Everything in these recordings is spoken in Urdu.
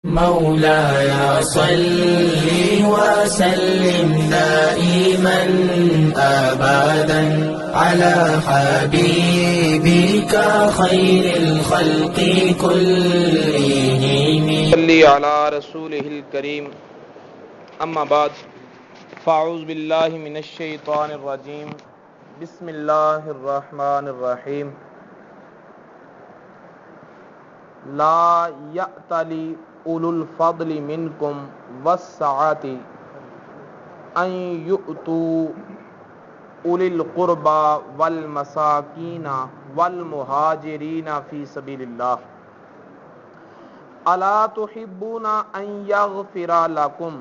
مولاي صل وسلم دائما أبدا على حبيبك خير الخلق كلهم. صلی علی رسولہ الکریم. اما بعد فاعوذ باللہ من الشیطان الرجیم. بسم اللہ الرحمن الرحیم. لا یأتلی اولو الفضل منکم والسعۃ ان یؤتوا اولی القربى والمساکین والمہاجرین فی سبیل اللہ. الا تحبون ان یغفر لکم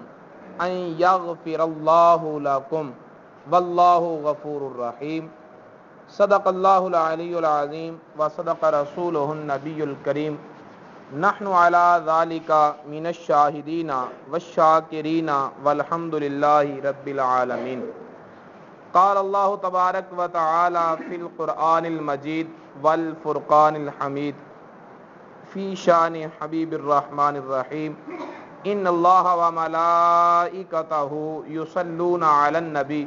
ان یغفر اللہ لکم واللہ غفور الرحیم. صدق اللہ العلی العظیم وصدق رسولہ النبی الکریم. نحن علی ذلک من الشاہدین والشاکرین والحمد للہ رب العالمین. قال اللہ تبارک و تعالی فی القرآن المجید والفرقان الحمید فی شان حبیب الرحمن الرحیم. ان اللہ وملائکتہ یصلون علی النبی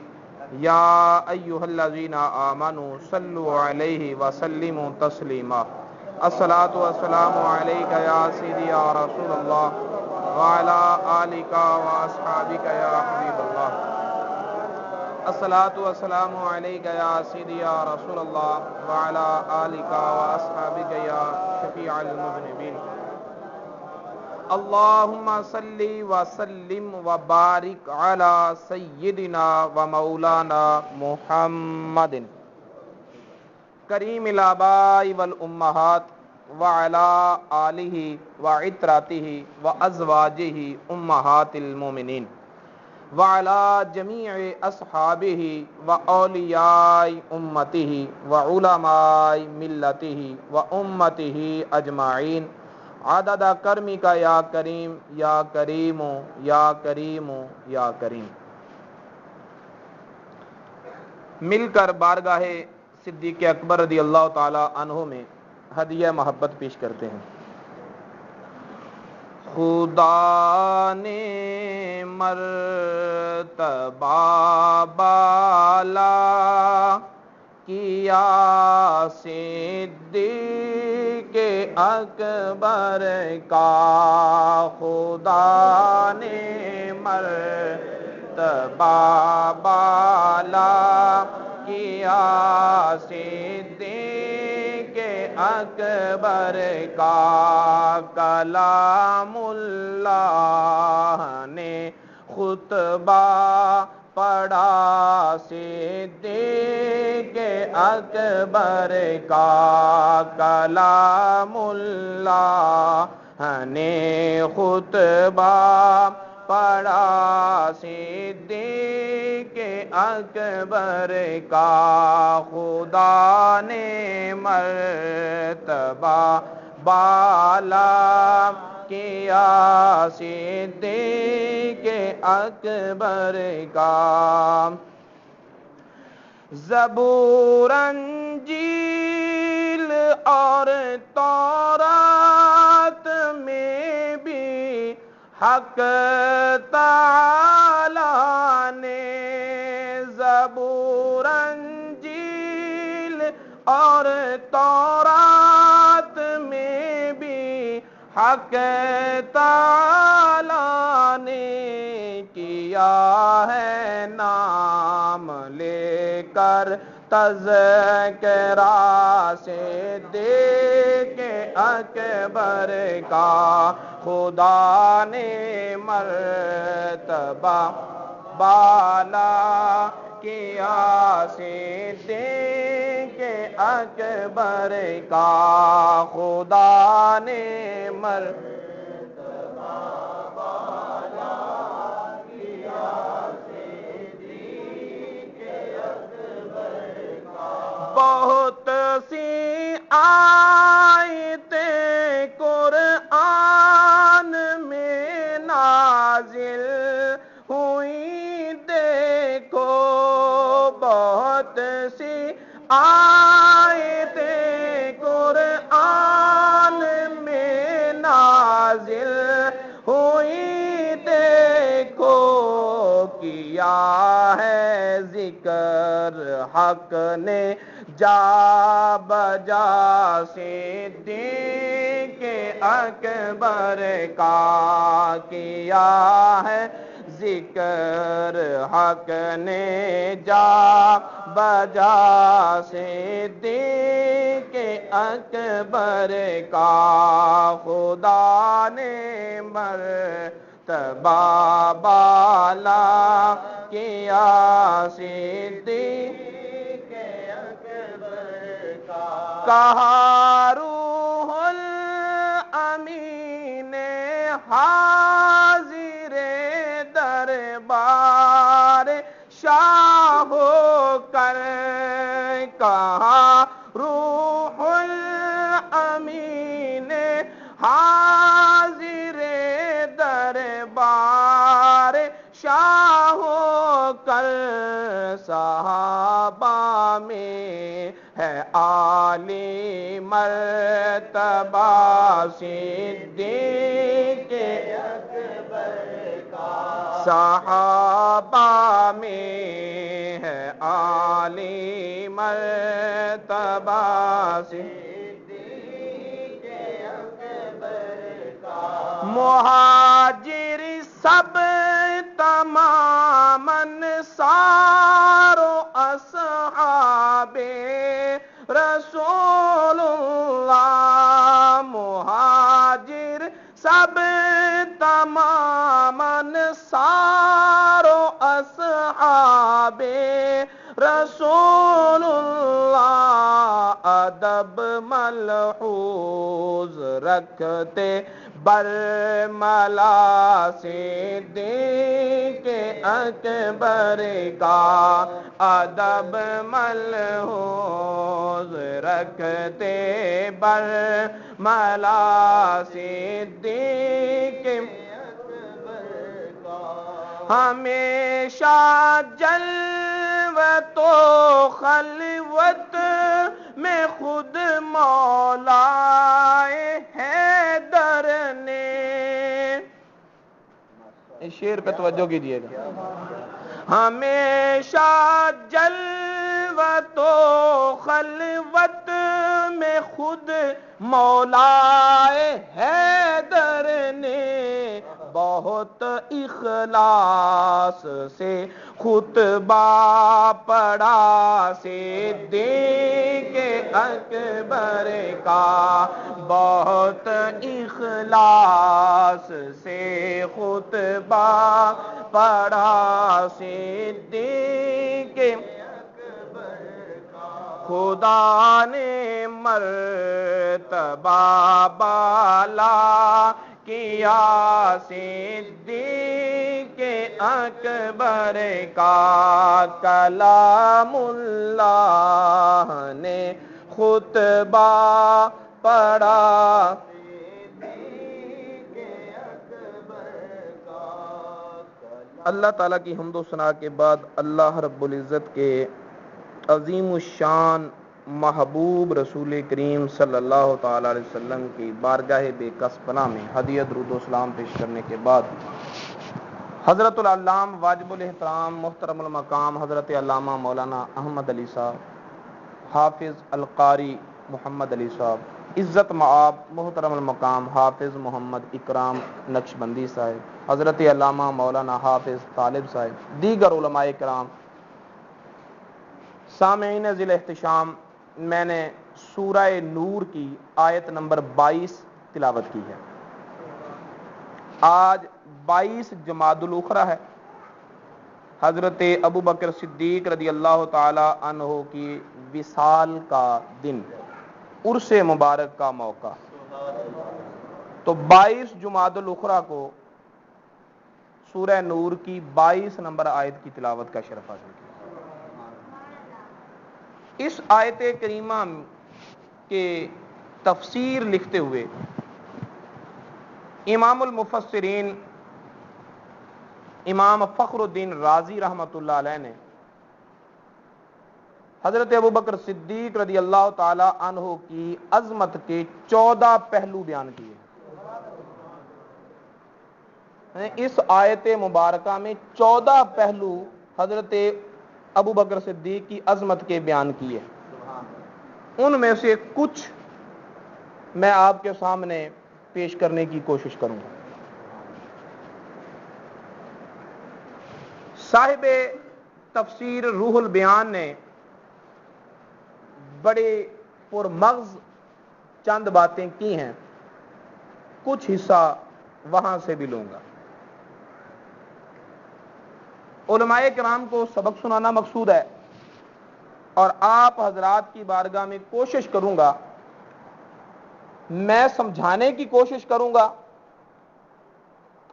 یا ایہا الذین آمنوا صلوا علیہ وسلموا تسلیما. الصلاۃ والسلام علیک یا سیدی یا رسول اللہ وعلی آلک واصحابک یا حبیب اللہ. الصلاۃ والسلام علیک یا سیدی یا رسول اللہ وعلی آلک واصحابک یا شفیع المذنبین. اللہم صلی وسلم وبارک علی سیدنا و مولانا محمد کریم الآباء والامہات وعلی آلہ وعطرتہ وازواجہ امہات المومنین وعلی جمیع اصحابہ واولیاء امتہ وعلماء ملتہ وامتہ اجمعین عدد کرمک یا کریم یا کریم یا کریم یا کریم. مل کر بارگاہ صدیق اکبر رضی اللہ تعالی عنہ میں ہدیہ محبت پیش کرتے ہیں. خدا نے مرتبہ بالا کیا صدیق اکبر کا. خدا نے مرتبہ بالا کیا صدیق اکبر کا. کلام اللہ نے خطبہ پڑھا صدیق اکبر کا. کلام اللہ نے خطبہ پڑھا صدیق اکبر کا. خدا نے مرتبہ بالا کیا صدیق اکبر کا. زبور انجیل اور تورات میں بھی حق تعالی نے. زبور انجیل اور تورات میں بھی حق تعالی نے کیا ہے نام لے کر تذکرہ صدیق اکبر کا. خدا نے مرتبہ بالا کیا صدیق اکبر کا. خدا نے مرتبہ بالا کیا صدیق اکبر کا. بہت سی آیتیں قرآن میں نازل ہوئی دیکھو. بہت سی آیتیں قرآن میں نازل ہوئی دیکھو کیا ہے ذکر حق نے جا بجا صدیق اکبر کا کیا ہے ذکر حق نے جا بجا صدیق اکبر کا خدا نے مرتبہ بالا کیا صدیق اکبر کا کہا روح الامین حاضر دربار شاہ ہو کر کہا روح الامین حاضر دربار شاہ ہو کر صحابہ میں ہے عالی مرتبہ صدیق اکبر کا صحابہ میں ہے عالی مرتبہ صدیق اکبر کا مہاجر سب تمام انصار و اصحاب رسول اللہ مہاجر سب تمام انصار و اصحاب رسول اللہ ادب ملحوظ رکھتے برملا صدیق اکبر کا ادب ملحوظ رکھتے برملا صدیق اکبر کا ہمیشہ جلوت و خلوت میں خود مولا حیدر نے اس شعر پہ توجہ کیجیے گا ہمیشہ جلوت و خلوت میں خود مولا حیدر نے بہت اخلاص سے خطبہ پڑھا صدیق اکبر کا بہت اخلاص سے خطبہ پڑھا صدیق اکبر کا خدا نے مرتبہ بالا کیا صدیق اکبر کا کلام اللہ نے خطبہ پڑھا صدیق اکبر کا اللہ تعالیٰ کی حمد و ثنا کے بعد اللہ رب العزت کے عظیم الشان محبوب رسول کریم صلی اللہ تعالی علیہ وسلم کی بارگاہ بے کس پناہ میں ہدیہ درود و سلام پیش کرنے کے بعد حضرت العلام واجب الاحترام محترم المقام حضرت علامہ مولانا احمد علی صاحب حافظ القاری محمد علی صاحب عزت معاب محترم المقام حافظ محمد اکرام نقشبندی صاحب حضرت علامہ مولانا حافظ طالب صاحب دیگر علماء کرام سامعین ذی الاحتشام میں نے سورہ نور کی آیت نمبر 22 تلاوت کی ہے آج 22 جمادی الاخری ہے حضرت ابو بکر صدیق رضی اللہ تعالی عنہ کی وصال کا دن عرس مبارک کا موقع تو 22 جمادی الاخری کو سورہ نور کی 22 نمبر آیت کی تلاوت کا شرف حاصل کیا اس آیت کریمہ کے تفسیر لکھتے ہوئے امام المفسرین امام فخر الدین رازی رحمۃ اللہ علیہ نے حضرت ابو بکر صدیق رضی اللہ تعالی عنہ کی عظمت کے 14 پہلو بیان کیے اس آیت مبارکہ میں 14 پہلو حضرت ابو بکر صدیق کی عظمت کے بیان کیے، ان میں سے کچھ میں آپ کے سامنے پیش کرنے کی کوشش کروں گا۔ صاحب تفسیر روح البیان نے بڑے پرمغز چند باتیں کی ہیں، کچھ حصہ وہاں سے بھی لوں گا۔ علماء کرام کو سبق سنانا مقصود ہے، اور آپ حضرات کی بارگاہ میں کوشش کروں گا، میں سمجھانے کی کوشش کروں گا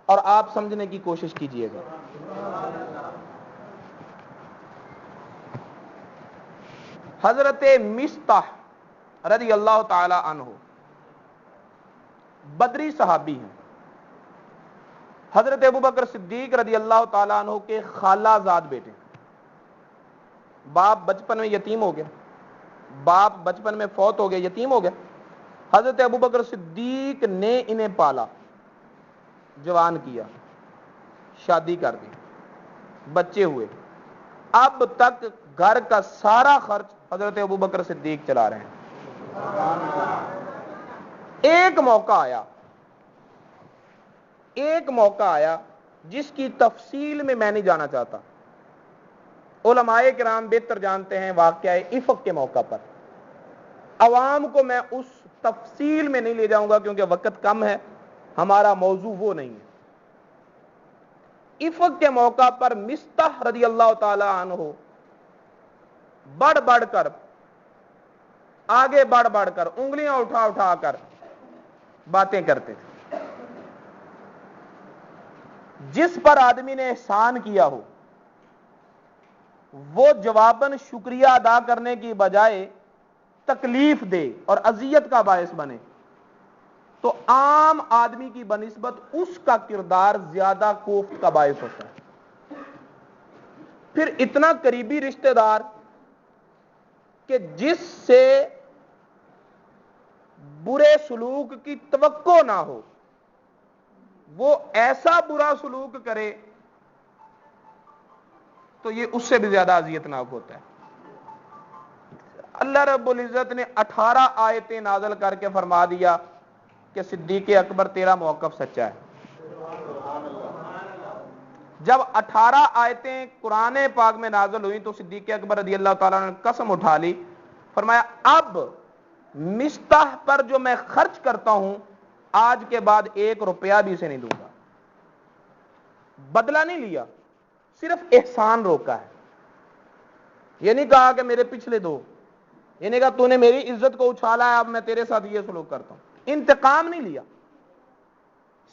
اور آپ سمجھنے کی کوشش کیجئے گا۔ حضرت مصطح رضی اللہ تعالی عنہ بدری صحابی ہیں، حضرت ابوبکر صدیق رضی اللہ تعالیٰ عنہ کے خالہ زاد بیٹے، باپ بچپن میں یتیم ہو گیا، باپ بچپن میں فوت ہو گیا، یتیم ہو گیا۔ حضرت ابوبکر صدیق نے انہیں پالا، جوان کیا، شادی کر دی، بچے ہوئے، اب تک گھر کا سارا خرچ حضرت ابوبکر صدیق چلا رہے ہیں۔ ایک موقع آیا جس کی تفصیل میں نہیں جانا چاہتا، علماء کرام بہتر جانتے ہیں، واقعہ افق کے موقع پر، عوام کو میں اس تفصیل میں نہیں لے جاؤں گا کیونکہ وقت کم ہے، ہمارا موضوع وہ نہیں ہے۔ افق کے موقع پر مصطح رضی اللہ تعالی عنہ بڑھ بڑھ کر، آگے بڑھ بڑھ کر، انگلیاں اٹھا اٹھا کر باتیں کرتے تھے۔ جس پر آدمی نے احسان کیا ہو، وہ جواباً شکریہ ادا کرنے کی بجائے تکلیف دے اور اذیت کا باعث بنے تو عام آدمی کی بنسبت اس کا کردار زیادہ کوفت کا باعث ہوتا ہے۔ پھر اتنا قریبی رشتہ دار کہ جس سے برے سلوک کی توقع نہ ہو، وہ ایسا برا سلوک کرے تو یہ اس سے بھی زیادہ اذیتناک ہوتا ہے۔ اللہ رب العزت نے 18 آیتیں نازل کر کے فرما دیا کہ صدیق اکبر تیرا موقف سچا ہے۔ جب 18 آیتیں قرآن پاک میں نازل ہوئی تو صدیق اکبر رضی اللہ تعالیٰ نے قسم اٹھا لی، فرمایا اب مصطح پر جو میں خرچ کرتا ہوں آج کے بعد 1 روپیہ بھی اسے نہیں دوں گا۔ بدلہ نہیں لیا، صرف احسان روکا ہے۔ یہ نہیں کہا کہ میرے پچھلے دو، یہ نہیں کہا تو نے میری عزت کو اچھالا ہے اب میں تیرے ساتھ یہ سلوک کرتا ہوں، انتقام نہیں لیا،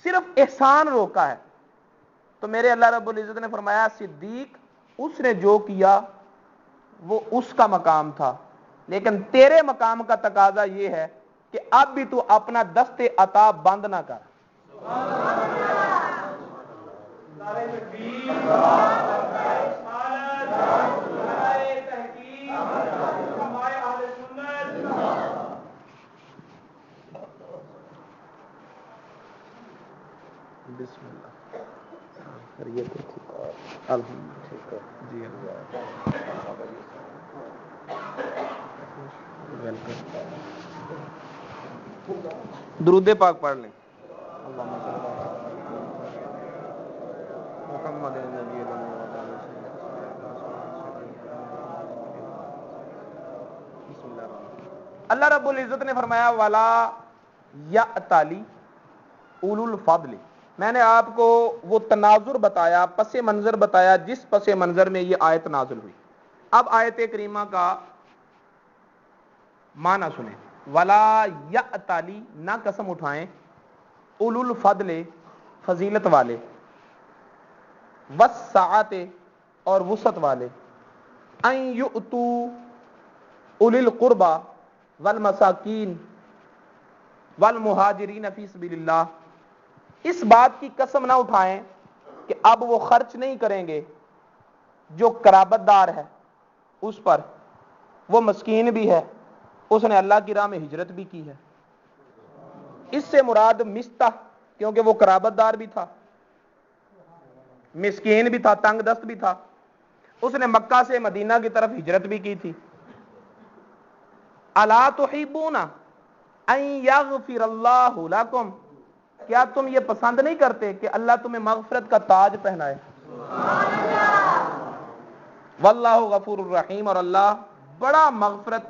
صرف احسان روکا ہے۔ تو میرے اللہ رب العزت نے فرمایا صدیق اس نے جو کیا وہ اس کا مقام تھا، لیکن تیرے مقام کا تقاضا یہ ہے کہ اب بھی تو اپنا دست عطا بند نہ کر۔ بسم اللہ، خیریت ہے؟ الحمد ٹھیک ہے جی، درود پاک پڑھ لیں۔ محمد نبی اللہ رب العزت نے فرمایا وَلَا يَأْتَلِ اولو الفضل۔ میں نے آپ کو وہ تناظر بتایا، پس منظر بتایا جس پس منظر میں یہ آیت نازل ہوئی۔ اب آیت کریمہ کا معنی سنیں۔ وَلَا يَأْتَلِ، نہ قسم اٹھائیں، اولو الفضل، فضیلت والے، وَالسَّعَةِ، اور وسعت والے، ان یؤتوا اولی القربى والمساکین والمہاجرین فی سبیل اللہ، اس بات کی قسم نہ اٹھائیں کہ اب وہ خرچ نہیں کریں گے جو قرابت دار ہے اس پر، وہ مسکین بھی ہے، اس نے اللہ کی راہ میں ہجرت بھی کی ہے۔ اس سے مراد مصطح، کیونکہ وہ قرابت دار بھی تھا، مسکین بھی تھا، تنگ دست بھی تھا، اس نے مکہ سے مدینہ کی طرف ہجرت بھی کی تھی. الا تحبون ان یغفر اللہ لکم، کیا تم یہ پسند نہیں کرتے کہ اللہ تمہیں مغفرت کا تاج پہنائے؟ واللہ غفور الرحیم، اور اللہ بڑا مغفرت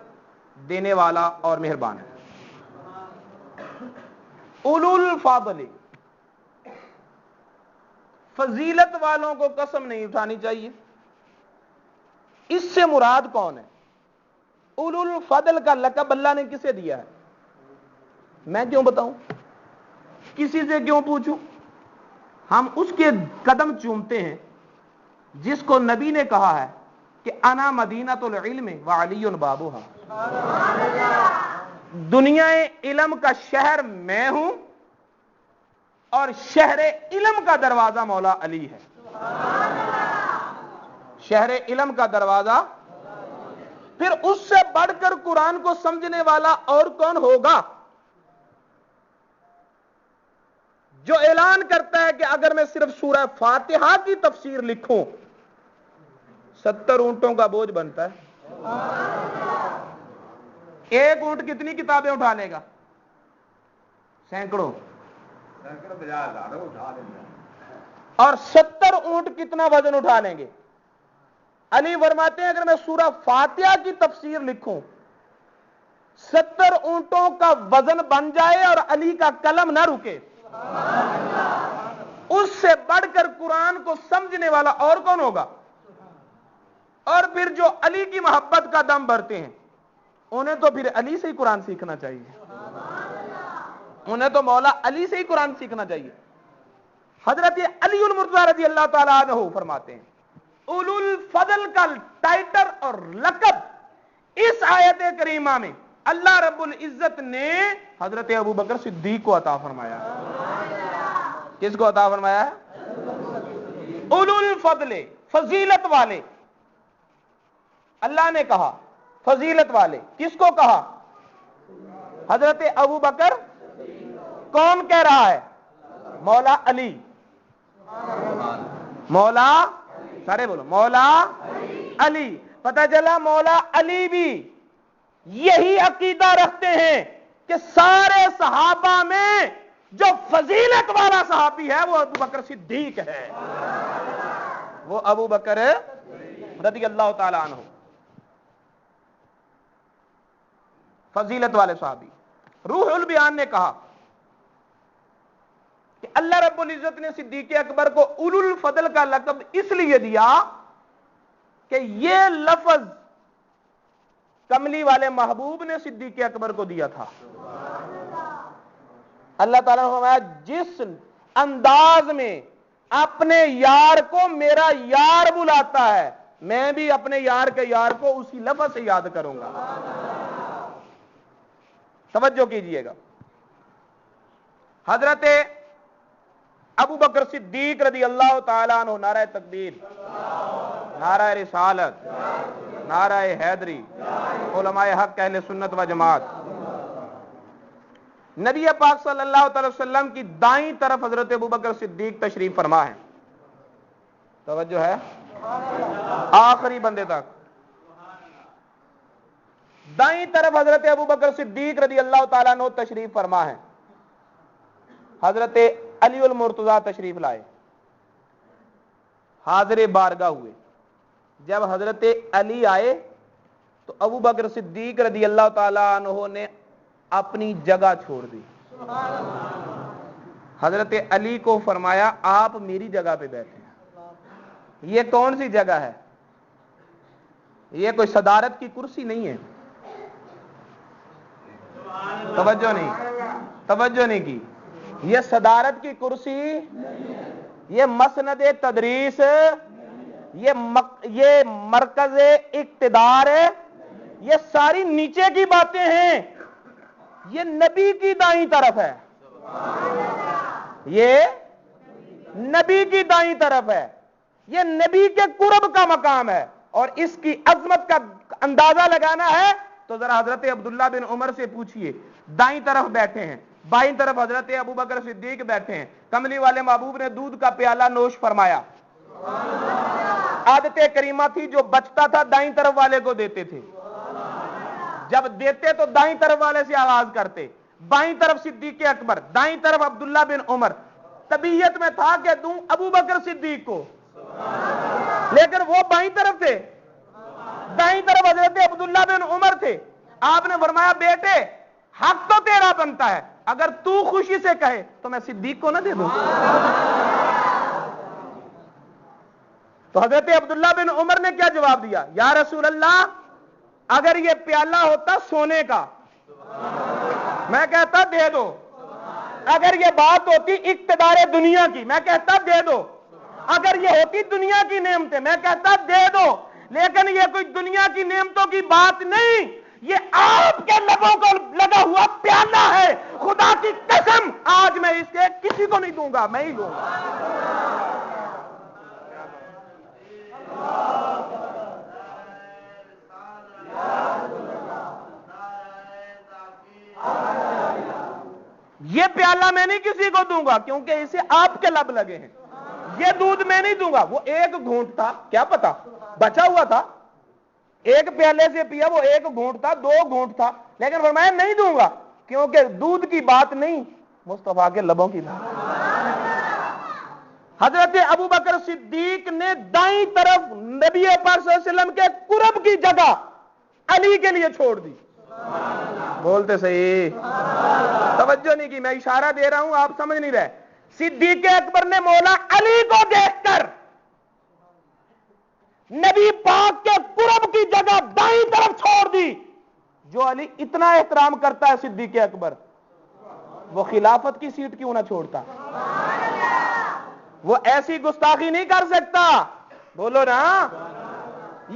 دینے والا اور مہربان ہے. اولو الفضل، فضیلت والوں کو قسم نہیں اٹھانی چاہیے. اس سے مراد کون ہے؟ اولو الفضل کا لقب اللہ نے کسے دیا ہے؟ میں کیوں بتاؤں؟ کسی سے کیوں پوچھوں؟ ہم اس کے قدم چومتے ہیں جس کو نبی نے کہا ہے کہ انا مدینۃ العلم وعلی بابوہا، دنیا علم کا شہر میں ہوں اور شہر علم کا دروازہ مولا علی ہے. شہر علم کا دروازہ. پھر اس سے بڑھ کر قرآن کو سمجھنے والا اور کون ہوگا جو اعلان کرتا ہے کہ اگر میں صرف سورہ فاتحہ کی تفسیر لکھوں 70 اونٹوں کا بوجھ بنتا ہے. ایک اونٹ کتنی کتابیں اٹھا لے گا؟ سینکڑوں. اور 70 اونٹ کتنا وزن اٹھا لیں گے؟ علی فرماتے ہیں اگر میں سورہ فاتحہ کی تفسیر لکھوں 70 اونٹوں کا وزن بن جائے اور علی کا قلم نہ رکے، اس سے بڑھ کر قرآن کو سمجھنے والا اور کون ہوگا؟ اور پھر جو علی کی محبت کا دم بھرتے ہیں انہیں تو پھر علی سے ہی قرآن سیکھنا چاہیے، انہیں تو مولا علی سے ہی قرآن سیکھنا چاہیے. حضرت علی المرتضیٰ رضی اللہ تعالی عنہ فرماتے ہیں اولو الفضل کا ٹائٹل اور لقب اس آیت کریمہ میں اللہ رب العزت نے حضرت ابو بکر صدیق کو عطا فرمایا. کس کو عطا فرمایا ہے؟ اولو الفضل، فضیلت والے. اللہ نے کہا فضیلت والے. کس کو کہا؟ حضرت ابو بکر. کون کہہ رہا ہے؟ مولا علی. مولا، سارے بولو مولا علی. پتہ چلا مولا علی بھی یہی عقیدہ رکھتے ہیں کہ سارے صحابہ میں جو فضیلت والا صحابی ہے وہ ابو بکر صدیق ہے، وہ ابو بکر رضی اللہ تعالی عنہ، فضیلت والے صحابی. روح البیان نے کہا کہ اللہ رب العزت نے صدیق اکبر کو اولو الفضل کا لقب اس لیے دیا کہ یہ لفظ کملی والے محبوب نے صدیق اکبر کو دیا تھا. اللہ تعالیٰ نے فرمایا جس انداز میں اپنے یار کو میرا یار بلاتا ہے میں بھی اپنے یار کے یار کو اسی لفظ سے یاد کروں گا. توجہ کیجئے گا. حضرت ابو بکر صدیق رضی اللہ تعالیٰ عنہ نعرہ تکبیر، نعرہ رسالت، نعرہ حیدری، علماء حق اہل سنت و جماعت. نبی پاک صلی اللہ علیہ وسلم کی دائیں طرف حضرت ابو بکر صدیق تشریف فرما ہے. توجہ ہے آخری بندے تک. دائیں طرف حضرت ابو بکر صدیق رضی اللہ تعالیٰ عنہ تشریف فرما ہے. حضرت علی المرتضیٰ تشریف لائے، حاضر بارگاہ ہوئے. جب حضرت علی آئے تو ابو بکر صدیق رضی اللہ تعالیٰ عنہ نے اپنی جگہ چھوڑ دی. حضرت علی کو فرمایا آپ میری جگہ پہ بیٹھے. یہ کون سی جگہ ہے؟ یہ کوئی صدارت کی کرسی نہیں ہے. توجہ نہیں کی. یہ صدارت کی کرسی، یہ مسند تدریس، یہ مرکز اقتدار، یہ ساری نیچے کی باتیں ہیں. یہ نبی کی دائیں طرف ہے، یہ نبی کی دائیں طرف ہے، یہ نبی کے قرب کا مقام ہے. اور اس کی عظمت کا اندازہ لگانا ہے تو ذرا حضرت عبداللہ بن عمر سے پوچھئے. دائیں طرف بیٹھے ہیں، بائیں طرف حضرت ابو بکر صدیق بیٹھے ہیں. کملی والے محبوب نے دودھ کا پیالہ نوش فرمایا. عادت کریمہ تھی جو بچتا تھا دائیں طرف والے کو دیتے تھے، جب دیتے تو دائیں طرف والے سے آغاز کرتے، بائیں طرف صدیق اکبر، دائیں طرف عبداللہ بن عمر، طبیعت میں تھا کہ دوں ابو بکر صدیق کو، لیکن وہ بائیں طرف تھے، دائیں طرف حضرت عبداللہ بن عمر تھے۔ آپ نے فرمایا بیٹے حق تو تیرا بنتا ہے، اگر تو خوشی سے کہے تو میں صدیق کو نہ دے دوں؟ تو حضرت عبداللہ بن عمر نے کیا جواب دیا؟ یا رسول اللہ اگر یہ پیالہ ہوتا سونے کا میں کہتا دے دو، اگر یہ بات ہوتی اقتدار دنیا کی میں کہتا دے دو، اگر یہ ہوتی دنیا کی نعمتیں میں کہتا دے دو، لیکن یہ کوئی دنیا کی نعمتوں کی بات نہیں، یہ آپ کے لبوں کو لگا ہوا پیالہ ہے، خدا کی قسم آج میں اس کے کسی کو نہیں دوں گا، میں ہی لوں گا۔ یہ پیالہ میں نہیں کسی کو دوں گا کیونکہ اسے آپ کے لب لگے ہیں، یہ دودھ میں نہیں دوں گا۔ وہ ایک گھونٹ تھا، کیا پتا بچا ہوا تھا، ایک پیالے سے پیا، وہ ایک گھونٹ تھا، دو گھونٹ تھا، لیکن فرمایا نہیں دوں گا کیونکہ دودھ کی بات نہیں، مصطفیٰ کے لبوں کی بات۔ حضرت ابو بکر صدیق نے دائیں طرف نبی پاک صلی اللہ علیہ وسلم کے قرب کی جگہ علی کے لیے چھوڑ دی۔ بولتے صحیح، توجہ نہیں کی، میں اشارہ دے رہا ہوں آپ سمجھ نہیں رہے۔ صدیق اکبر نے مولا علی کو دیکھ کر نبی پاک کے قرب کی جگہ دائیں طرف چھوڑ دی۔ جو علی اتنا احترام کرتا ہے صدیق اکبر، وہ خلافت کی سیٹ کیوں نہ چھوڑتا؟ وہ ایسی گستاخی نہیں کر سکتا، بولو نا۔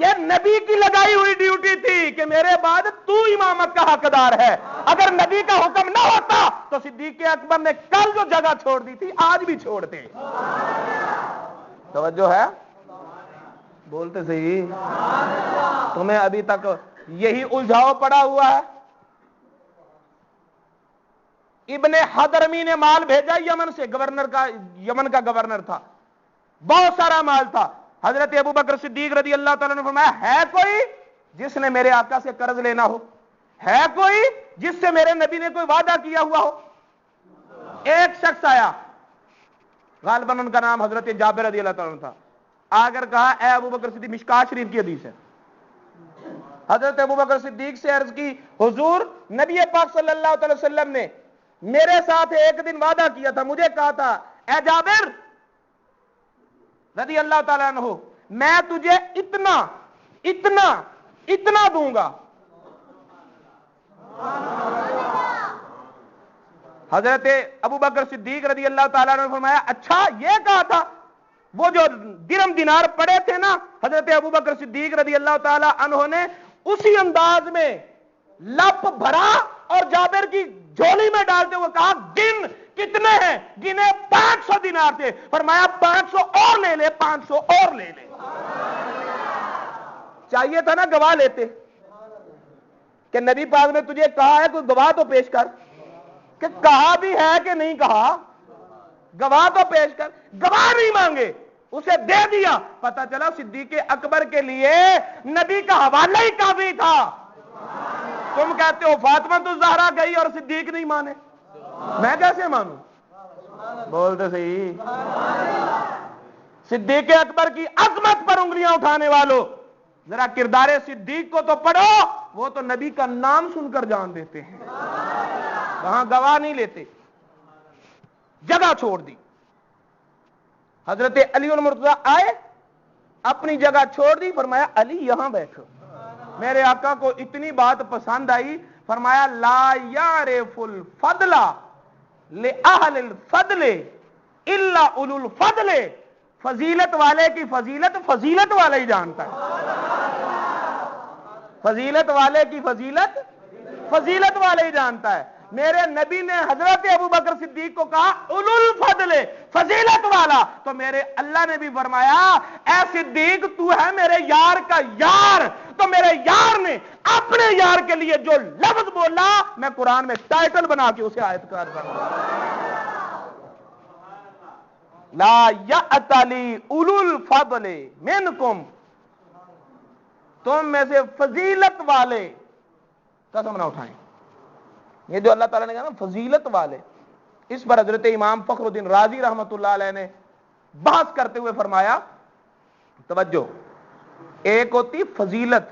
یہ نبی کی لگائی ہوئی ڈیوٹی تھی کہ میرے بعد تو امامت کا حقدار ہے، اگر نبی کا حکم نہ ہوتا تو صدیق اکبر نے کل جو جگہ چھوڑ دی تھی آج بھی چھوڑتے۔ توجہ ہے؟ بولتے صحیح۔ تمہیں ابھی تک یہی الجھاؤ پڑا ہوا ہے۔ ابن حضرمی نے مال بھیجا یمن سے، یمن کا گورنر تھا، بہت سارا مال تھا۔ حضرت ابو بکر صدیق رضی اللہ تعالیٰ نے فرمایا ہے کوئی جس نے میرے آقا سے قرض لینا ہو؟ ہے کوئی جس سے میرے نبی نے کوئی وعدہ کیا ہوا ہو؟ ایک شخص آیا، غالباً ان کا نام حضرت جابر رضی اللہ تعالیٰ تھا، آ کر کہا اے ابو بکر صدیق، مشکات شریف کی حدیث ہے، حضرت ابو بکر صدیق سے عرض کی حضور نبی پاک صلی اللہ علیہ وسلم نے میرے ساتھ ایک دن وعدہ کیا تھا، مجھے کہا تھا اے جابر رضی اللہ تعالیٰ عنہ میں تجھے اتنا اتنا اتنا دوں گا۔ حضرت ابو بکر صدیق رضی اللہ تعالیٰ عنہ نے فرمایا اچھا یہ کہا تھا؟ وہ جو درم دینار پڑے تھے نا، حضرت ابو بکر صدیق رضی اللہ تعالیٰ عنہ نے اسی انداز میں لپ بھرا اور جابر کی جھولی میں ڈالتے ہوئے کہا گن کتنے ہیں؟ گنے 500 دینار تھے، فرمایا 500 اور لے لے، 500 اور لے لے۔ چاہیے تھا نا گواہ لیتے کہ نبی پاک نے تجھے کہا ہے، کوئی گواہ تو پیش کر، کہ کہا بھی ہے کہ نہیں کہا، گواہ تو پیش کر۔ گواہ نہیں مانگے، اسے دے دیا، پتہ چلا صدیق اکبر کے لیے نبی کا حوالہ ہی کافی تھا۔ تم کہتے ہو فاطمہ تو زہرا گئی اور صدیق نہیں مانے، میں کیسے مانوں؟ بولتے صحیح۔ صدیق اکبر کی عظمت پر انگلیاں اٹھانے والوں، ذرا کردار صدیق کو تو پڑھو، وہ تو نبی کا نام سن کر جان دیتے ہیں، وہاں گواہ نہیں لیتے۔ جگہ چھوڑ دی، حضرت علی المرتضیٰ آئے، اپنی جگہ چھوڑ دی، فرمایا علی یہاں بیٹھو۔ میرے آقا کو اتنی بات پسند آئی، فرمایا لا یعرف الفضل لأہل الفضل الا اولو الفضل، فضیلت والے کی فضیلت فضیلت والا ہی جانتا ہے، فضیلت والے کی فضیلت فضیلت والا ہی جانتا ہے۔ میرے نبی نے حضرت ابو بکر صدیق کو کہا اولو الفضل، فضیلت والا، تو میرے اللہ نے بھی فرمایا اے صدیق تو ہے میرے یار کا یار، تو میرے یار نے اپنے یار کے لیے جو لفظ بولا میں قرآن میں ٹائٹل بنا کے اسے آیت قرار دوں۔ لا یأتلی اولو الفضل منکم، تم میں سے فضیلت والے قسم نہ اٹھائیں. یہ جو اللہ تعالیٰ نے کہا نا فضیلت والے، اس پر حضرت امام فخر الدین رازی رحمۃ اللہ علیہ نے بحث کرتے ہوئے فرمایا، توجہ، ایک ہوتی فضیلت،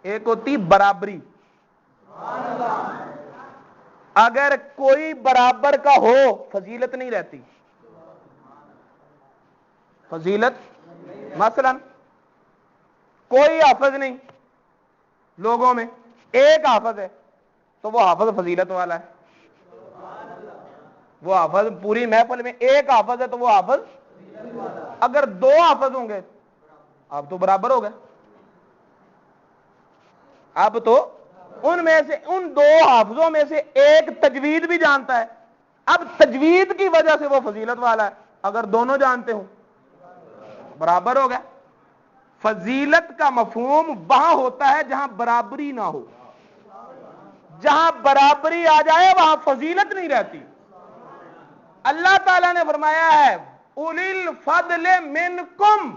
ایک ہوتی برابری. اگر کوئی برابر کا ہو فضیلت نہیں رہتی. فضیلت مثلا کوئی حافظ نہیں لوگوں میں، ایک حافظ ہے تو وہ حافظ فضیلت والا ہے. وہ حافظ پوری محفل میں ایک حافظ ہے تو وہ حافظ. اگر دو حافظ ہوں گے اب تو برابر ہو گئے. اب تو ان میں سے ان دو حافظوں میں سے ایک تجوید بھی جانتا ہے، اب تجوید کی وجہ سے وہ فضیلت والا ہے. اگر دونوں جانتے ہوں برابر ہو گیا. فضیلت کا مفہوم وہاں ہوتا ہے جہاں برابری نہ ہو. جہاں برابری آ جائے وہاں فضیلت نہیں رہتی. اللہ تعالیٰ نے فرمایا ہے اولی الفضل منکم،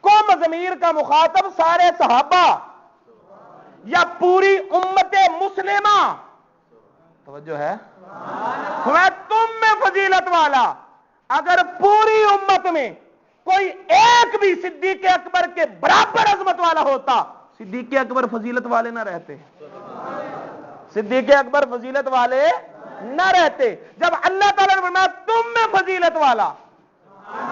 کم ضمیر کا مخاطب سارے صحابہ یا پوری امت مسلمہ. توجہ ہے، تم میں فضیلت والا. اگر پوری امت میں کوئی ایک بھی صدیق اکبر کے برابر عظمت والا ہوتا، صدیق اکبر فضیلت والے نہ رہتے. صدیق اکبر فضیلت والے نہ رہتے. جب اللہ تعالیٰ نے فرمایا تم میں فضیلت والا،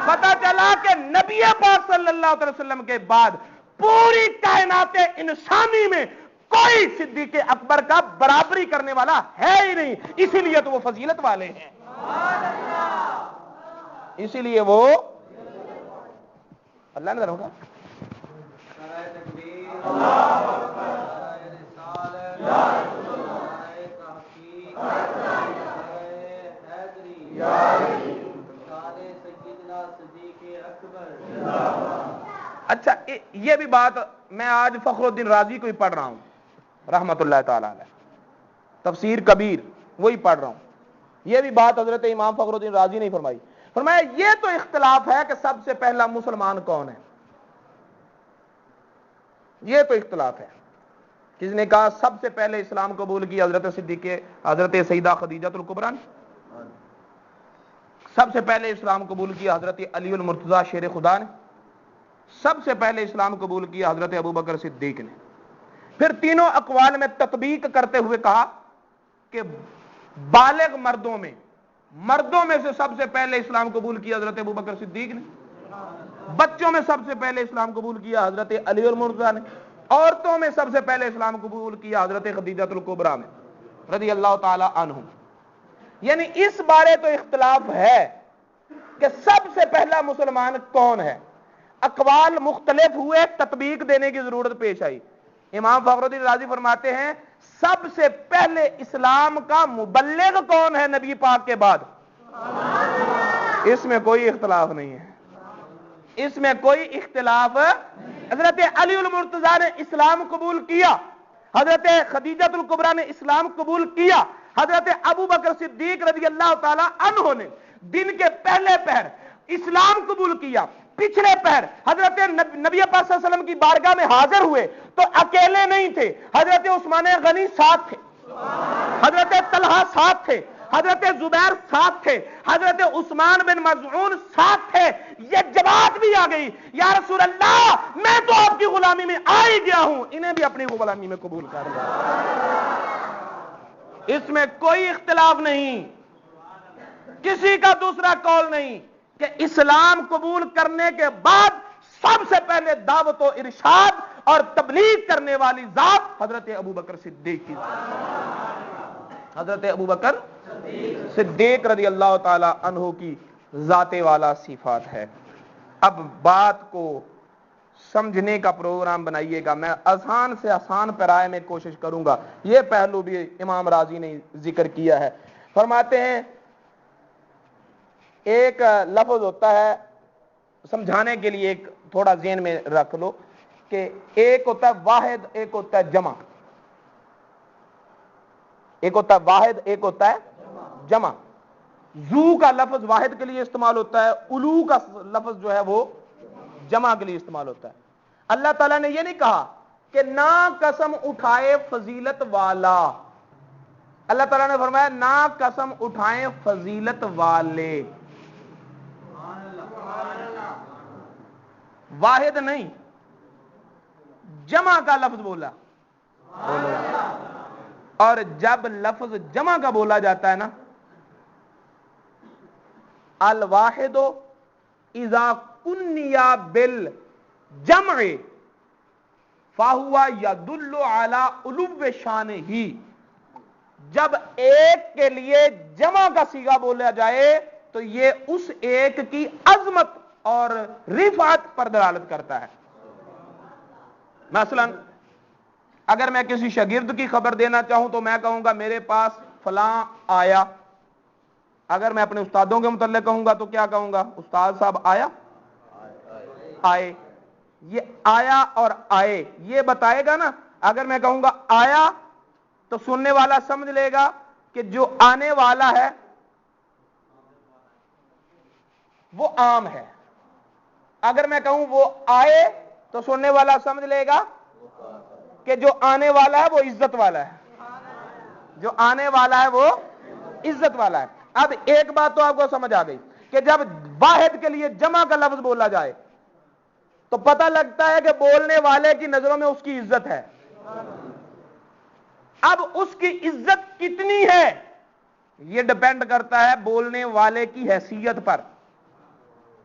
پتہ چلا کہ نبی پاک صلی اللہ علیہ وسلم کے بعد پوری کائنات انسانی میں کوئی صدیق اکبر کا برابری کرنے والا ہے ہی نہیں، اسی لیے تو وہ فضیلت والے ہیں. اسی لیے وہ اللہ نے ہوگا. اچھا یہ بھی بات میں آج فخر الدین رازی کو ہی پڑھ رہا ہوں رحمت اللہ تعالی علیہ، تفسیر کبیر وہی پڑھ رہا ہوں. یہ بھی بات حضرت امام فخر الدین رازی نے فرمائی. فرمایا یہ تو اختلاف ہے کہ سب سے پہلا مسلمان کون ہے. یہ تو اختلاف ہے. کس نے کہا سب سے پہلے اسلام قبول کی حضرت صدیق حضرت سیدہ خدیجہ الکبریٰ نے. سب سے پہلے اسلام قبول کیا حضرت علی المرتضیٰ شیر خدا نے. سب سے پہلے اسلام قبول کیا حضرت ابوبکر صدیق نے. پھر تینوں اقوال میں تطبیق کرتے ہوئے کہا کہ بالغ مردوں میں سے سب سے پہلے اسلام قبول کیا حضرت ابوبکر صدیق نے. بچوں میں سب سے پہلے اسلام قبول کیا حضرت علی المرتضیٰ نے. عورتوں میں سب سے پہلے اسلام قبول کیا حضرت خدیجہ الکبریٰ نے رضی اللہ تعالی عنہم. یعنی اس بارے تو اختلاف ہے کہ سب سے پہلا مسلمان کون ہے. اقوال مختلف ہوئے، تطبیق دینے کی ضرورت پیش آئی. امام فخر الدین رازی فرماتے ہیں سب سے پہلے اسلام کا مبلغ کون ہے نبی پاک کے بعد. اس میں کوئی اختلاف نہیں ہے. اس میں کوئی اختلاف. حضرت علی المرتضیٰ نے اسلام قبول کیا، حضرت خدیجہ الکبریٰ نے اسلام قبول کیا، حضرت ابوبکر صدیق رضی اللہ تعالی عنہ نے دن کے پہلے پہر اسلام قبول کیا. پچھلے پہر حضرت نبی پاک صلی اللہ علیہ وسلم کی بارگاہ میں حاضر ہوئے تو اکیلے نہیں تھے، حضرت عثمان غنی ساتھ تھے، حضرت طلحہ ساتھ تھے، حضرت زبیر ساتھ تھے، حضرت عثمان بن مظعون ساتھ تھے. یہ جماعت بھی آ گئی، یا رسول اللہ میں تو آپ کی غلامی میں آ ہی گیا ہوں، انہیں بھی اپنی غلامی میں قبول کر لیا. اس میں کوئی اختلاف نہیں، کسی کا دوسرا قول نہیں کہ اسلام قبول کرنے کے بعد سب سے پہلے دعوت و ارشاد اور تبلیغ کرنے والی ذات حضرت ابوبکر صدیق کی. حضرت ابوبکر صدیق رضی اللہ تعالی عنہ کی ذات والا صفات ہے. اب بات کو سمجھنے کا پروگرام بنائیے گا. میں آسان سے آسان پیرائے میں کوشش کروں گا. یہ پہلو بھی امام رازی نے ذکر کیا ہے. فرماتے ہیں ایک لفظ ہوتا ہے سمجھانے کے لیے، ایک تھوڑا ذہن میں رکھ لو کہ ایک ہوتا ہے واحد، ایک ہوتا ہے جمع. ایک ہوتا ہے واحد، ایک ہوتا ہے جمع. زو کا لفظ واحد کے لیے استعمال ہوتا ہے، الو کا لفظ جو ہے وہ جمع کے لیے استعمال ہوتا ہے۔ اللہ تعالیٰ نے یہ نہیں کہا کہ نہ قسم اٹھائے فضیلت والا، اللہ تعالیٰ نے فرمایا نہ قسم اٹھائیں فضیلت والے، واحد نہیں، جمع کا لفظ بولا۔ اور جب لفظ جمع کا بولا جاتا ہے نا، الواحد اذا کنیا بالجمع فہو یدل علی علو شانہ، جب ایک کے لیے جمع کا صیغہ بولا جائے تو یہ اس ایک کی عظمت اور رفعت پر دلالت کرتا ہے۔ مثلا اگر میں کسی شاگرد کی خبر دینا چاہوں تو میں کہوں گا میرے پاس فلاں آیا، اگر میں اپنے استادوں کے متعلق کہوں گا تو کیا کہوں گا؟ استاد صاحب آیا، آئے، یہ آیا اور آئے یہ بتائے گا نا۔ اگر میں کہوں گا آیا تو سننے والا سمجھ لے گا کہ جو آنے والا ہے وہ عام ہے، اگر میں کہوں وہ آئے تو سننے والا سمجھ لے گا کہ جو آنے والا ہے وہ عزت والا ہے، جو آنے والا ہے وہ عزت والا ہے۔ اب ایک بات تو آپ کو سمجھ آ گئی کہ جب واحد کے لیے جمع کا لفظ بولا جائے تو پتہ لگتا ہے کہ بولنے والے کی نظروں میں اس کی عزت ہے۔ اب اس کی عزت کتنی ہے یہ ڈیپینڈ کرتا ہے بولنے والے کی حیثیت پر۔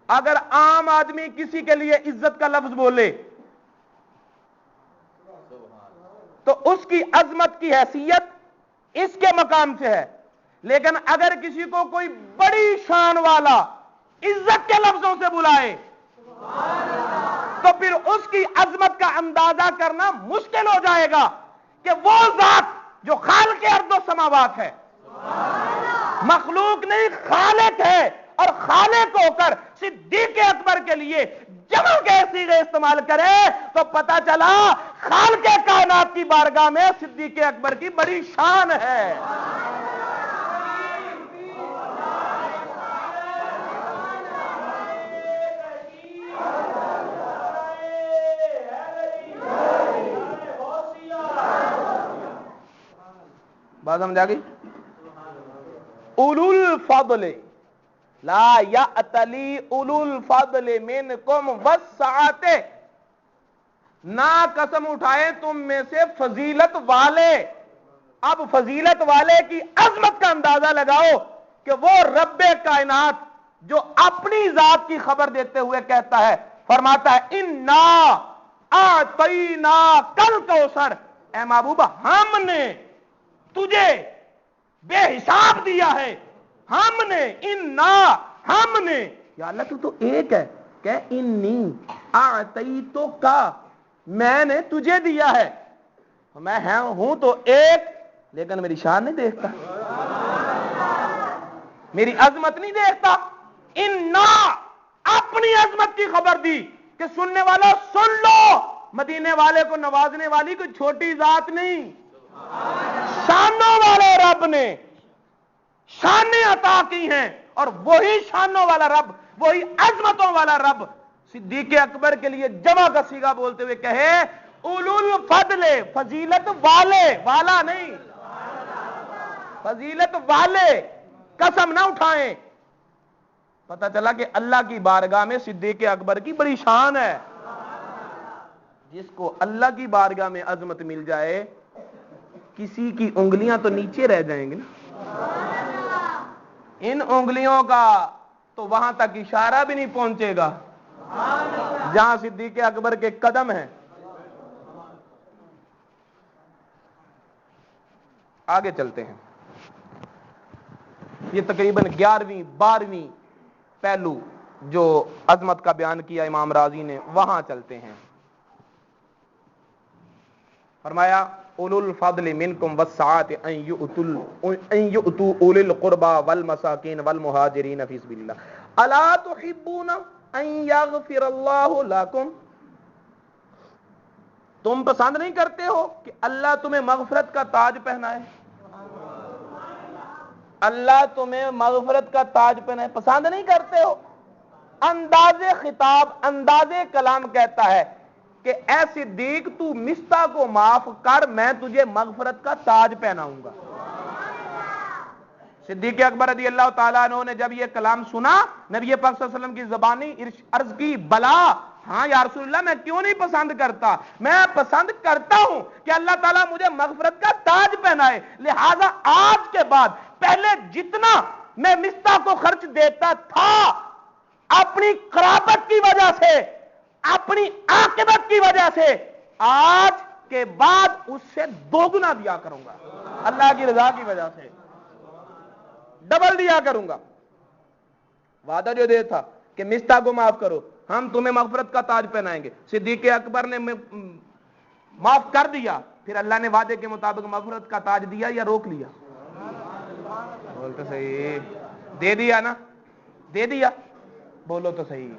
اگر عام آدمی کسی کے لیے عزت کا لفظ بولے تو اس کی عظمت کی حیثیت اس کے مقام سے ہے، لیکن اگر کسی کو کوئی بڑی شان والا عزت کے لفظوں سے بلائے تو پھر اس کی عظمت کا اندازہ کرنا مشکل ہو جائے گا کہ وہ ذات جو خالق ارض و سماوات ہے، مخلوق نہیں خالق ہے، اور خالق ہو کر صدیق اکبر کے لیے جمع کے صیغے استعمال کرے تو پتہ چلا خالق کائنات کی بارگاہ میں صدیق اکبر کی بڑی شان ہے۔ بات سمجھ آ گئی؟ اولو الفضل لا یأتلی اولو الفضل منکم والسعۃ، نہ قسم اٹھائے تم میں سے فضیلت والے۔ اب فضیلت والے کی عظمت کا اندازہ لگاؤ کہ وہ رب کائنات جو اپنی ذات کی خبر دیتے ہوئے کہتا ہے، فرماتا ہے انا اعطیناک الکوثر، اے محبوب ہم نے تجھے بے حساب دیا ہے، ہم نے ہم نے، یا اللہ تو ایک ہے، کہ انی اعطیتک، میں نے تجھے دیا ہے، میں ہوں تو ایک لیکن میری شان نہیں دیکھتا، میری عظمت نہیں دیکھتا۔ انا اپنی عظمت کی خبر دی کہ سننے والا سن لو، مدینے والے کو نوازنے والی کوئی چھوٹی ذات نہیں، شانوں والے رب نے شانیں عطا کی ہیں، اور وہی شانوں والا رب، وہی عظمتوں والا رب صدیق اکبر کے لیے جمع کا صیغہ بولتے ہوئے کہے اولو الفضل، فضیلت والے، والا نہیں، فضیلت والے، قسم نہ اٹھائیں۔ پتہ چلا کہ اللہ کی بارگاہ میں صدیق اکبر کی بڑی شان ہے۔ جس کو اللہ کی بارگاہ میں عظمت مل جائے کسی کی انگلیاں تو نیچے رہ جائیں گی نا، ان انگلیوں کا تو وہاں تک اشارہ بھی نہیں پہنچے گا جہاں صدیق اکبر کے قدم ہیں۔ آگے چلتے ہیں، یہ تقریباً 11ویں 12ویں پہلو جو عظمت کا بیان کیا امام رازی نے، وہاں چلتے ہیں۔ فرمایا اولو الفضل منکم والسعۃ ان یؤتوا اولی القربى والمساکین والمہاجرین فی سبیل اللہ الا تحبون ان یغفر اللہ لکم، تم پسند نہیں کرتے ہو کہ اللہ تمہیں مغفرت کا تاج پہنائے؟ اللہ تمہیں مغفرت کا تاج پہنائے، پسند نہیں کرتے ہو؟ انداز خطاب، انداز کلام کہتا ہے کہ اے صدیق تو مستہ کو معاف کر، میں تجھے مغفرت کا تاج پہناؤں گا۔ صدیق اکبر رضی اللہ تعالیٰ عنہ نے جب یہ کلام سنا، نبی پاک صلی اللہ علیہ وسلم کی زبانی عرض کی، بلا ہاں یا رسول اللہ، میں کیوں نہیں پسند کرتا؟ میں پسند کرتا ہوں کہ اللہ تعالیٰ مجھے مغفرت کا تاج پہنائے، لہذا آج کے بعد پہلے جتنا میں مستہ کو خرچ دیتا تھا اپنی قرابت کی وجہ سے، اپنی عاقبت کی وجہ سے، آج کے بعد اس سے دوگنا دیا کروں گا، اللہ کی رضا کی وجہ سے ڈبل دیا کروں گا۔ وعدہ جو دے تھا کہ مستہ کو معاف کرو، ہم تمہیں مغفرت کا تاج پہنائیں گے، صدیق اکبر نے معاف کر دیا، پھر اللہ نے وعدے کے مطابق مغفرت کا تاج دیا یا روک لیا؟ بولتے صحیح، دے دیا نا، دے دیا، بولو تو صحیح،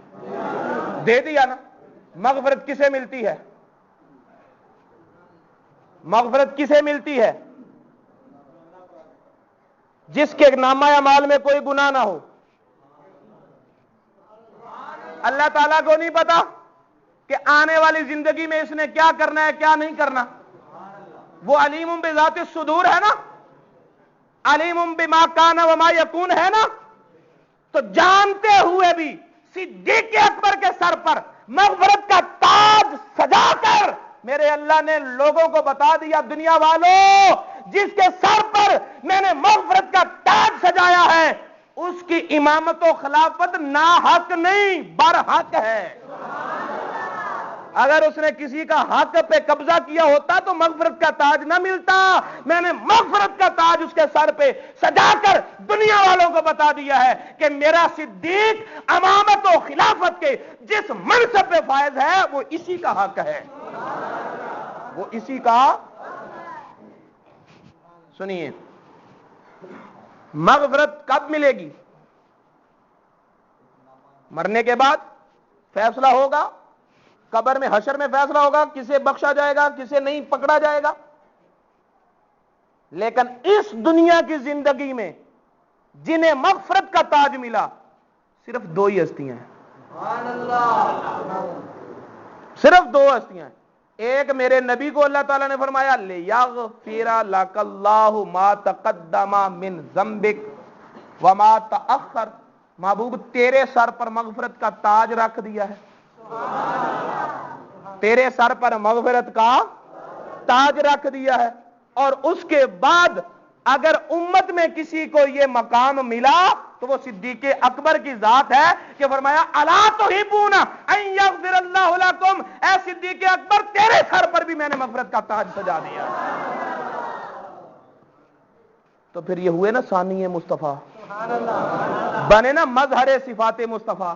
دے دیا نا۔ مغفرت کسے ملتی ہے؟ مغفرت کسے ملتی ہے؟ جس کے نامہ اعمال میں کوئی گناہ نہ ہو۔ اللہ تعالیٰ کو نہیں پتا کہ آنے والی زندگی میں اس نے کیا کرنا ہے کیا نہیں کرنا؟ وہ علیم بذات الصدور ہے نا، علیم بما کان وما یکون ہے نا۔ تو جانتے ہوئے بھی صدیق اکبر کے سر پر مغفرت کا تاج سجا کر میرے اللہ نے لوگوں کو بتا دیا، دنیا والوں، جس کے سر پر میں نے مغفرت کا تاج سجایا ہے اس کی امامت و خلافت ناحق نہیں، برحق ہے۔ اگر اس نے کسی کا حق پہ قبضہ کیا ہوتا تو مغفرت کا تاج نہ ملتا۔ میں نے مغفرت کا تاج اس کے سر پہ سجا کر دنیا والوں کو بتا دیا ہے کہ میرا صدیق امامت و خلافت کے جس منصب پہ فائز ہے وہ اسی کا حق ہے، وہ اسی کا۔ سنیے، مغفرت کب ملے گی؟ مرنے کے بعد فیصلہ ہوگا، قبر میں حشر میں فیصلہ ہوگا، کسے بخشا جائے گا کسے نہیں پکڑا جائے گا۔ لیکن اس دنیا کی زندگی میں جنہیں مغفرت کا تاج ملا صرف دو ہی ہستیاں ہیں، صرف دو ہستیاں ہیں۔ ایک میرے نبی کو اللہ تعالیٰ نے فرمایا لِیَغْفِرَ لَكَ اللَّهُ مَا تَقَدَّمَ مِنْ ذَنبِكَ وَمَا تَأَخَّرَ، محبوب تیرے سر پر مغفرت کا تاج رکھ دیا ہے، تیرے سر پر مغفرت کا تاج رکھ دیا ہے، اور اس کے بعد اگر امت میں کسی کو یہ مقام ملا تو وہ صدیق اکبر کی ذات ہے کہ فرمایا الا تحبون ان یغفر اللہ لکم، اے صدیق اکبر تیرے سر پر بھی میں نے مغفرت کا تاج سجا دیا۔ تو پھر یہ ہوئے نا ثانی مصطفیٰ، بنے نا مظہر صفات مصطفیٰ۔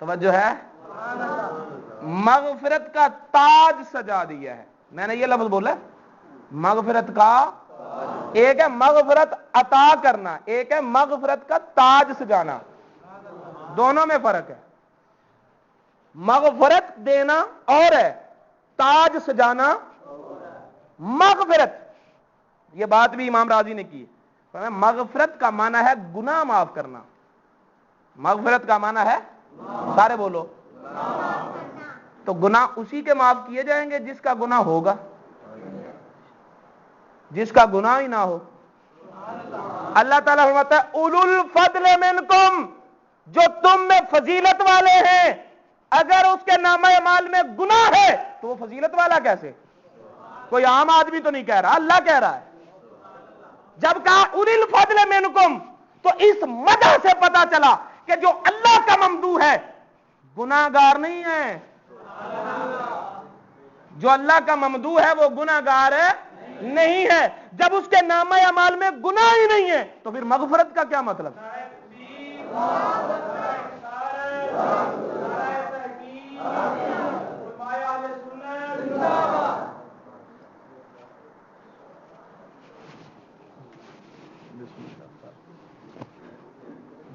توجہ ہے، مغفرت کا تاج سجا دیا ہے۔ میں نے یہ لفظ بولا مغفرت کا، ایک ہے مغفرت عطا کرنا، ایک ہے مغفرت کا تاج سجانا، دونوں میں فرق ہے۔ مغفرت دینا اور ہے، تاج سجانا مغفرت۔ یہ بات بھی امام راضی نے کی، مغفرت کا معنی ہے گناہ معاف کرنا، مغفرت کا معنی ہے، سارے بولو، تو گناہ اسی کے معاف کیے جائیں گے جس کا گناہ ہوگا، جس کا گناہ ہی نہ ہو۔ اللہ تعالیٰ فرماتا ہے اولو الفضل منکم، جو تم میں فضیلت والے ہیں، اگر اس کے نامہ اعمال میں گناہ ہے تو وہ فضیلت والا کیسے؟ کوئی عام آدمی تو نہیں کہہ رہا، اللہ کہہ رہا ہے۔ جب کہا اولو الفضل منکم تو اس مدح سے پتا چلا کہ جو اللہ کا ممدوح ہے گناہ گار نہیں ہے، جو اللہ کا ممدوح ہے وہ گناہ گار نہیں ہے۔ جب اس کے نامہ اعمال میں گناہ ہی نہیں ہے تو پھر مغفرت کا کیا مطلب؟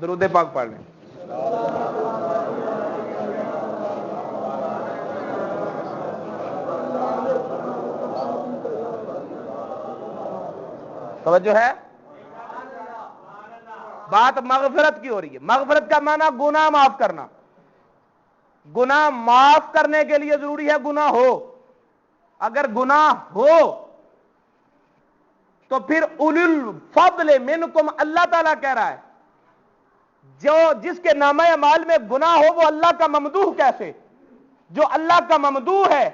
درود پاک پڑھ لیں۔ توجہ ہے؟ بات مغفرت کی ہو رہی ہے. مغفرت کا معنی گناہ معاف کرنا. گناہ معاف کرنے کے لیے ضروری ہے گناہ ہو. اگر گناہ ہو تو پھر اولو الفضل منکم اللہ تعالیٰ کہہ رہا ہے جس کے نامہ اعمال میں گناہ ہو وہ اللہ کا ممدوح کیسے؟ جو اللہ کا ممدوح ہے،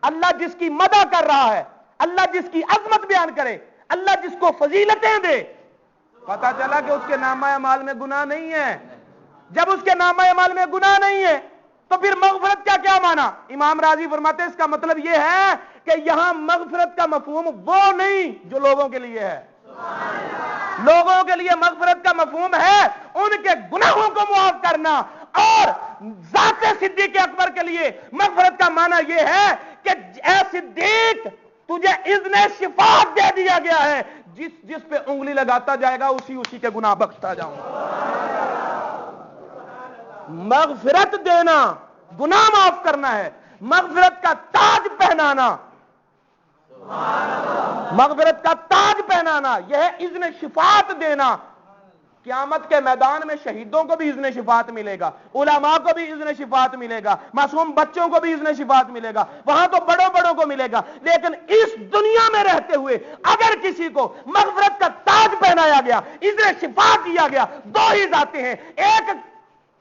اللہ جس کی مدح کر رہا ہے، اللہ جس کی عظمت بیان کرے، اللہ جس کو فضیلتیں دے، پتا چلا کہ اس کے نامہ اعمال میں گناہ نہیں ہے. جب اس کے نامہ اعمال میں گناہ نہیں ہے تو پھر مغفرت کا کیا معنی؟ امام راضی فرماتے ہیں اس کا مطلب یہ ہے کہ یہاں مغفرت کا مفہوم وہ نہیں جو لوگوں کے لیے ہے. لوگوں کے لیے مغفرت کا مفہوم ہے ان کے گناہوں کو معاف کرنا، اور ذات صدیق اکبر کے لیے مغفرت کا معنی یہ ہے کہ اے صدیق تجھے اذن شفاعت دے دیا گیا ہے، جس پہ انگلی لگاتا جائے گا اسی کے گناہ بخشتا جاؤں گا. مغفرت دینا گناہ معاف کرنا ہے. مغفرت کا تاج پہنانا، مغفرت کا تاج پہنانا یہ ہے اذن شفاعت دینا. قیامت کے میدان میں شہیدوں کو بھی اذن شفاعت ملے گا، علماء کو بھی اذن شفاعت ملے گا، معصوم بچوں کو بھی اذن شفاعت ملے گا، وہاں تو بڑوں کو ملے گا. لیکن اس دنیا میں رہتے ہوئے اگر کسی کو مغفرت کا تاج پہنایا گیا، اذن شفاعت دیا گیا، دو ہی ذاتیں ہیں. ایک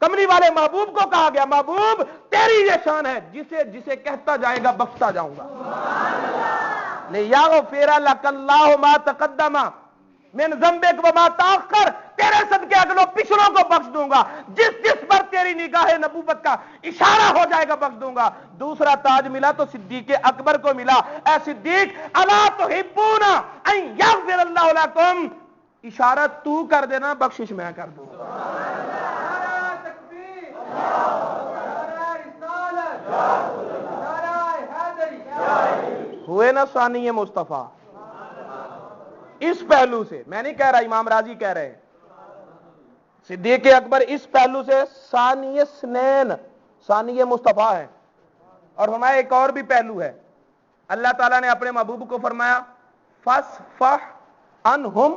کملی والے محبوب کو کہا گیا محبوب تیری یہ شان ہے جسے کہتا جائے گا بخشتا جاؤں گا. لِيَغْفِرَ لَكَ اللَّهُ مَا تَقَدَّمَ مِنْ ذَنبِكَ وَمَا تَأَخَّرَ، تیرے صدقے اگلوں پچھلوں کو بخش دوں گا، جس پر تیری نگاہ نبوت کا اشارہ ہو جائے گا بخش دوں گا. دوسرا تاج ملا تو صدیق اکبر کو ملا. اے صدیق الا تحبون ان یغفر اللہ لکم، اشارہ تو کر دینا بخشش میں کر دوں گا. ہوئے نا ثانی مصطفیٰ اس پہلو سے. میں نہیں کہہ رہا، امام راضی کہہ رہے ہیں صدیق اکبر اس پہلو سے ثانی اثنین، ثانی مصطفیٰ ہے. اور ہمارا ایک اور بھی پہلو ہے. اللہ تعالیٰ نے اپنے محبوب کو فرمایا فَاصْفَحْ عَنْهُمْ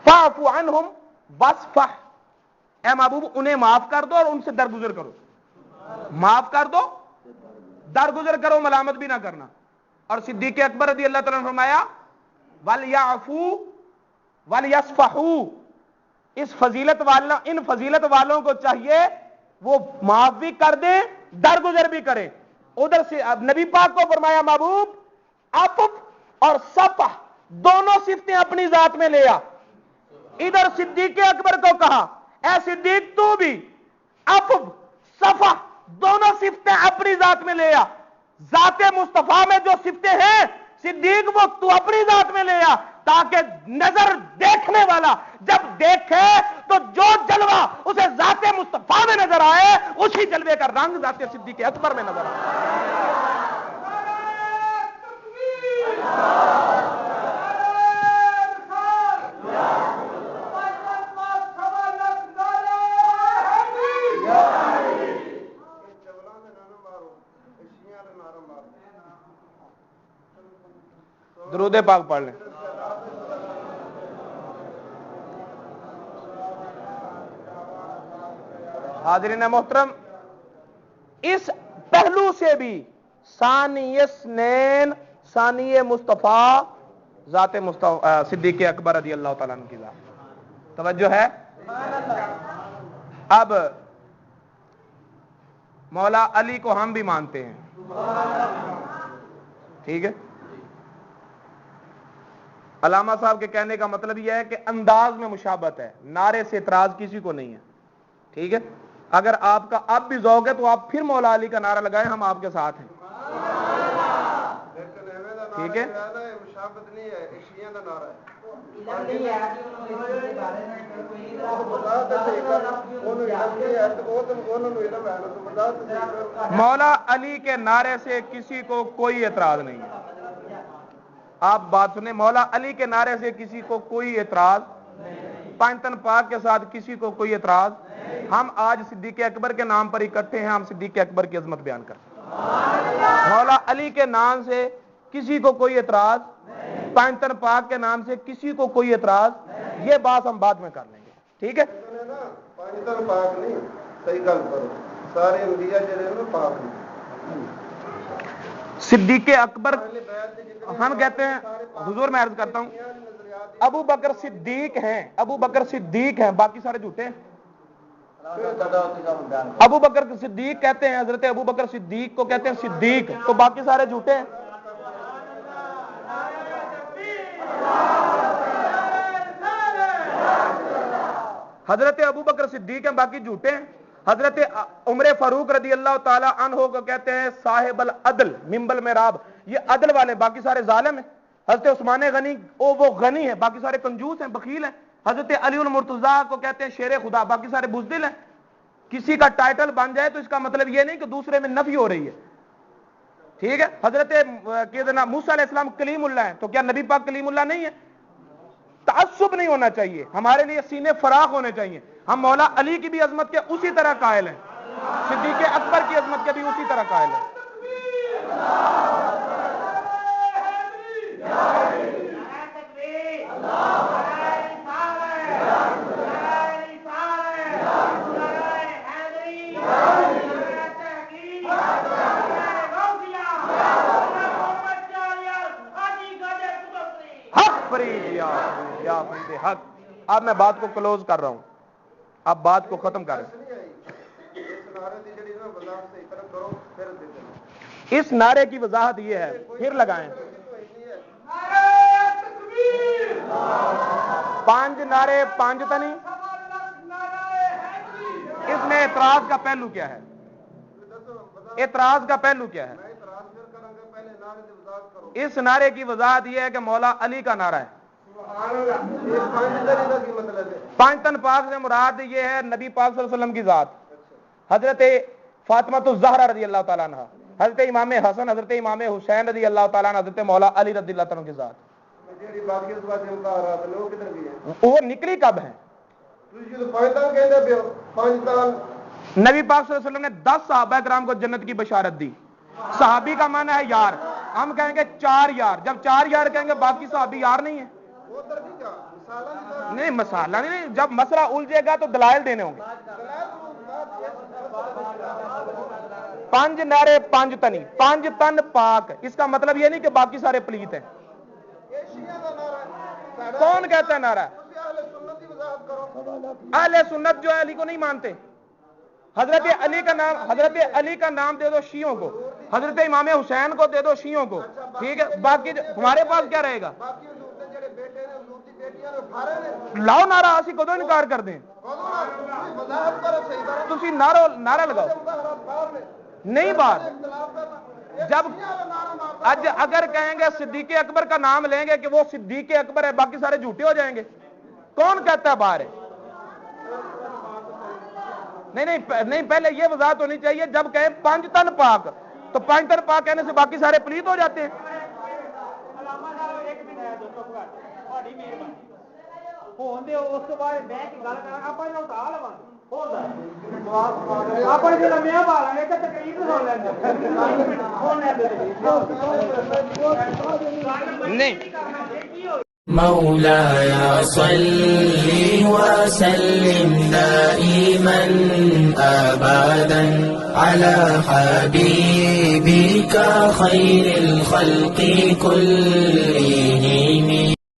فَاعْفُ عَنْهُمْ وَاصْفَحْ، اے محبوب انہیں معاف کر دو اور ان سے درگزر کرو. معاف کر دو، درگزر کرو، ملامت بھی نہ کرنا. اور صدیق اکبر رضی اللہ تعالیٰ نے فرمایا وَلْيَعْفُوا وَلْيَصْفَحُوا، ان فضیلت والوں کو چاہیے وہ معاف بھی کر دیں، درگزر بھی کریں. ادھر سے نبی پاک کو فرمایا محبوب عفو اور صفح دونوں صفتیں اپنی ذات میں لے آ. ادھر صدیق اکبر کو کہا اے صدیق تو بھی عفو صفح دونوں صفتیں اپنی ذات میں لے آ. ذات مصطفیٰ میں جو صفتیں ہیں صدیق وہ تو اپنی ذات میں لے آ، تاکہ نظر دیکھنے والا جب دیکھے تو جو جلوہ اسے ذات مصطفیٰ میں نظر آئے اسی جلوے کا رنگ ذات صدیق اکبر میں نظر آئے. درود پاک پڑھ لیں. حاضرین محترم، اس پہلو سے بھی ثانی اثنین، ثانی مصطفیٰ ذات صدیق اکبر رضی اللہ تعالیٰ عنہ کی ذات. توجہ ہے. اب مولا علی کو ہم بھی مانتے ہیں، ٹھیک ہے. علامہ صاحب کے کہنے کا مطلب یہ ہے کہ انداز میں مشابہت ہے، نعرے سے اعتراض کسی کو نہیں ہے، ٹھیک ہے. اگر آپ کا اب بھی ذوق ہے تو آپ پھر مولا علی کا نعرہ لگائیں، ہم آپ کے ساتھ ہیں، ٹھیک ہے. مولا علی کے نعرے سے کسی کو کوئی اعتراض نہیں ہے. آپ بات سنیں، مولا علی کے نعرے سے کسی کو کوئی اعتراض، پانچتن پاک کے ساتھ کسی کو کوئی اعتراض. ہم آج صدیق اکبر کے نام پر اکٹھے ہیں، ہم صدیق اکبر کی عظمت بیان کرتے ہیں. مولا علی کے نام سے کسی کو کوئی اعتراض، پانچتن پاک کے نام سے کسی کو کوئی اعتراض، یہ بات ہم بعد میں کر لیں گے. ٹھیک ہے؟ پاکستان پاک نہیں صحیح گل کرو سارے انبیاء جڑے نا پاک نہیں صدیق اکبر ہم کہتے ہیں حضور میں عرض کرتا ہوں ابو بکر صدیق ہیں، ابو بکر صدیق ہیں، باقی سارے جھوٹے ہیں۔ ابو بکر صدیق کہتے ہیں، حضرت ابو بکر صدیق کو کہتے ہیں صدیق، تو باقی سارے جھوٹے ہیں۔ حضرت ابو بکر صدیق ہیں، باقی جھوٹے ہیں۔ حضرت عمر فاروق رضی اللہ تعالی عنہ کو کہتے ہیں صاحب العدل منبل محراب، یہ عدل والے، باقی سارے ظالم ہیں۔ حضرت عثمان غنی وہ غنی ہے، باقی سارے کنجوس ہیں، بخیل ہیں۔ حضرت علی المرتضیٰ کو کہتے ہیں شیر خدا، باقی سارے بزدل ہیں۔ کسی کا ٹائٹل بن جائے تو اس کا مطلب یہ نہیں کہ دوسرے میں نفی ہو رہی ہے، ٹھیک ہے؟ حضرت موسیٰ علیہ السلام کلیم اللہ ہیں، تو کیا نبی پاک کلیم اللہ نہیں ہے؟ تعصب نہیں ہونا چاہیے، ہمارے لیے سینے فراخ ہونے چاہیے۔ ہم مولا علی کی بھی عظمت کے اسی طرح قائل ہیں، صدیق اکبر کی عظمت کے بھی اسی طرح قائل ہیں۔ حق۔ اب میں بات کو کلوز کر رہا ہوں، اب بات کو ختم کر رہا ہوں۔ اس نعرے کی وضاحت یہ ہے، پھر لگائیں 5 نعرے 5 تنی۔ اس میں اعتراض کا پہلو کیا ہے؟ اعتراض کا پہلو کیا ہے؟ اس نعرے کی وضاحت یہ ہے کہ مولا علی کا نعرہ ہے۔ 5 تن پاک سے مراد یہ ہے نبی پاک صلی اللہ علیہ وسلم کی ذات، حضرت فاطمہ الزہرا رضی اللہ تعالیٰ عنہ، حضرت امام حسن، حضرت امام حسین رضی اللہ تعالیٰ عنہ، حضرت مولا علی رضی اللہ تعالیٰ عنہ کی ذات۔ وہ نکلی کب ہے؟ نبی پاک صلی اللہ علیہ وسلم نے 10 صحابہ کرام کو جنت کی بشارت دی۔ صحابی کا معنی ہے یار، ہم کہیں گے 4 یار، جب 4 یار کہیں گے باقی صحابی یار نہیں ہیں۔ نہیں مسالہ نہیں، جب مسئلہ الجھے گا تو دلائل دینے ہوں گے۔ 5 نعرے 5 تنی، 5 تن پاک، اس کا مطلب یہ نہیں کہ باقی سارے پلیت ہیں۔ کون کہتا ہے نعرہ؟ اہل سنت جو ہے علی کو نہیں مانتے۔ حضرت علی کا نام دے دو شیعوں کو، حضرت امام حسین کو دے دو شیعوں کو، ٹھیک ہے؟ باقی ہمارے پاس کیا رہے گا؟ لاؤ نعرہ، اسی کو تو انکار کر دیں، تسی نعرہ لگاؤ۔ نہیں بات جب اگر کہیں گے صدیق اکبر کا نام لیں گے کہ وہ صدیق اکبر ہے، باقی سارے جھوٹے ہو جائیں گے۔ کون کہتا ہے باہر ہے؟ نہیں، پہلے یہ وضاحت ہونی چاہیے، جب کہیں 5 تن پاک تو 5 تن پاک کہنے سے باقی سارے پلیت ہو جاتے ہیں۔ نہیں مولاي صل وسلم دائما أبدا على حبيبك خير الخلق كلهم